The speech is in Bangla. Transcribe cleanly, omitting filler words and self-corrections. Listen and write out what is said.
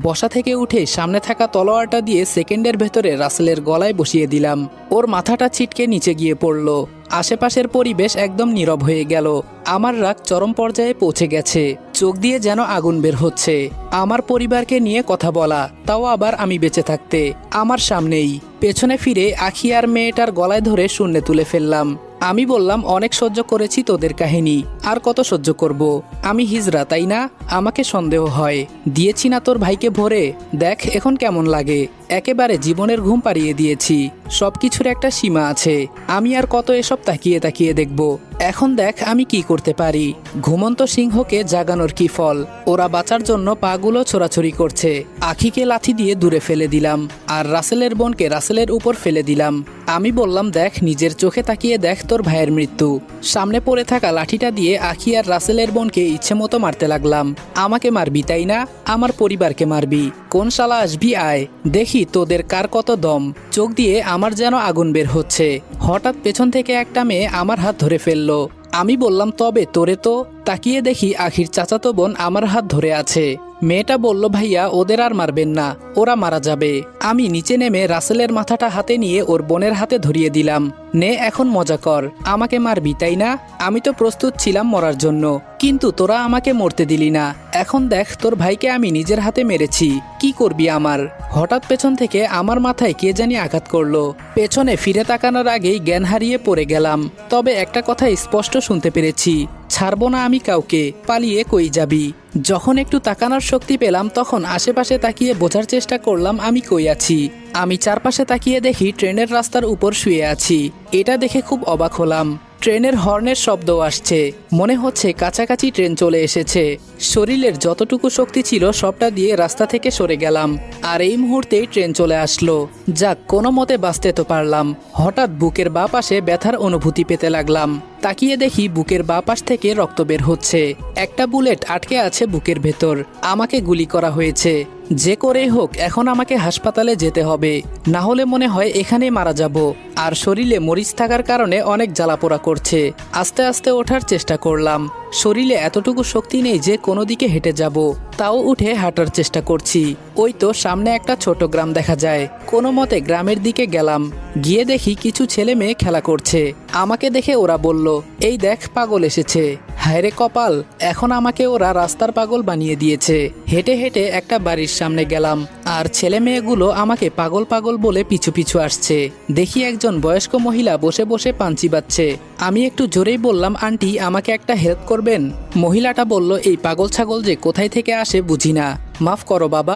বসা থেকে উঠে সামনে থাকা তলোয়ারটা দিয়ে সেকেন্ডের ভেতরে রাসেলের গলায় বসিয়ে দিলাম। ওর মাথাটা ছিটকে নিচে গিয়ে পড়ল। আশেপাশের পরিবেশ একদম নীরব হয়ে গেল। আমার রাগ চরম পর্যায়ে পৌঁছে গেছে। চোখ দিয়ে যেন আগুন বের হচ্ছে। আমার পরিবারকে নিয়ে কথা বলা, তাও আবার আমি বেঁচে থাকতে, আমার সামনেই। পেছনে ফিরে আখি আর মেয়েটার গলায় ধরে শূন্যে তুলে ফেললাম। আমি বললাম, অনেক সহ্য করেছি তোদের কাহিনী, আর কত সহ্য করব? আমি হিজড়া, তাই না? আমাকে সন্দেহ হয়। দিয়েছি না তোর ভাইকে ভরে, দেখ এখন কেমন লাগে। একেবারে জীবনের ঘুম পাড়িয়ে দিয়েছি। সবকিছুর একটা সীমা আছে। আমি আর কত এসব তাকিয়ে তাকিয়ে দেখব? এখন দেখ আমি কি করতে পারি। ঘুমন্ত সিংহকে জাগানোর কি ফল? ওরা বাঁচার জন্য পাগুলো ছোড়াছড়ি করছে। আখিকে লাথি দিয়ে দূরে ফেলে দিলাম, আর রাসেলের বোনকে রাসেলের উপর ফেলে দিলাম। আমি বললাম, দেখ নিজের চোখে তাকিয়ে দেখ তোর ভাইয়ের মৃত্যু। সামনে পড়ে থাকা লাঠিটা দিয়ে আখি আর রাসেলের বোনকে ইচ্ছে মতো মারতে লাগলাম। আমাকে মারবি তাই না? আমার পরিবারকে মারবি? কোন শালা আসবি, আয় দেখি তোদের কার কত দম। চোখ দিয়ে আমার যেন আগুন বের হচ্ছে। হঠাৎ পেছন থেকে একটা মেয়ে আমার হাত ধরে ফেললো। আমি বললাম, তবে তোরে তো। তাকিয়ে দেখি আখির চাচাতো বোন আমার হাত ধরে আছে। মেয়েটা বলল, ভাইয়া ওদের আর মারবেন না, ওরা মারা যাবে। আমি নিচে নেমে রাসেলের মাথাটা হাতে নিয়ে ওর বোনের হাতে ধরিয়ে দিলাম। নে এখন মজা কর। আমাকে মারবি তাই না? আমি তো প্রস্তুত ছিলাম মরার জন্য, কিন্তু তোরা আমাকে মরতে দিলি না। এখন দেখ তোর ভাইকে আমি নিজের হাতে মেরেছি, কি করবি আমার? হঠাৎ পেছন থেকে আমার মাথায় কে জানি আঘাত করলো। পেছনে ফিরে তাকানোর আগেই জ্ঞান হারিয়ে পড়ে গেলাম। তবে একটা কথা স্পষ্ট শুনতে পেরেছি, ছাড়বো না আমি কাউকে, পালিয়ে কই যাবি? যখন একটু তাকানোর শক্তি পেলাম তখন আশেপাশে তাকিয়ে বোঝার চেষ্টা করলাম আমি কই আছি। আমি চারপাশে তাকিয়ে দেখি ট্রেনের রাস্তার উপর শুয়ে আছি। এটা দেখে খুব অবাক হলাম। ট্রেনের হর্নের শব্দ আসছে, মনে হচ্ছে কাছাকাছি ট্রেন চলে এসেছে। শরীরের যতটুকু শক্তি ছিল সবটা দিয়ে রাস্তা থেকে সরে গেলাম, আর এই মুহূর্তেই ট্রেন চলে আসলো। যাক, কোনো মতে বাঁচতে তো পারলাম। হঠাৎ বুকের বাঁ পাশে ব্যথার অনুভূতি পেতে লাগলাম। তাকিয়ে দেখি বুকের বাঁ পাশ থেকে রক্ত বের হচ্ছে। একটা বুলেট আটকে আছে বুকের ভেতর। আমাকে গুলি করা হয়েছে। যে করেই হোক এখন আমাকে হাসপাতালে যেতে হবে, না হলে মনে হয় এখানেই মারা যাব। আর শরীরে মরিচ থাকার কারণে অনেক জ্বালাপোড়া করছে। আস্তে আস্তে ওঠার চেষ্টা করলাম। শরীরে এতটুকু শক্তি নেই যে কোনো দিকে হেঁটে যাব, তাও উঠে হাঁটার চেষ্টা করছি। ওই তো সামনে একটা ছোট গ্রাম দেখা যায়। কোনো মতে গ্রামের দিকে গেলাম। গিয়ে দেখি কিছু ছেলে মেয়ে খেলা করছে। আমাকে দেখে ওরা বলল, এই দেখ পাগল এসেছে। হায়রে কপাল, এখন আমাকে ওরা রাস্তার পাগল বানিয়ে দিয়েছে। হেঁটে হেঁটে একটা বাড়ির সামনে গেলাম, আর ছেলে মেয়েগুলো আমাকে পাগল পাগল বলে পিছু পিছু আসছে। দেখি একজন বয়স্ক মহিলা বসে বসে পান চিবাচ্ছে। আমি একটু জোরেই বললাম, আন্টি আমাকে একটা হেল্প করবেন? মহিলাটা বলল, এই পাগল ছাগল যে কোথায় থেকে আসে বুঝি না, মাফ করো বাবা।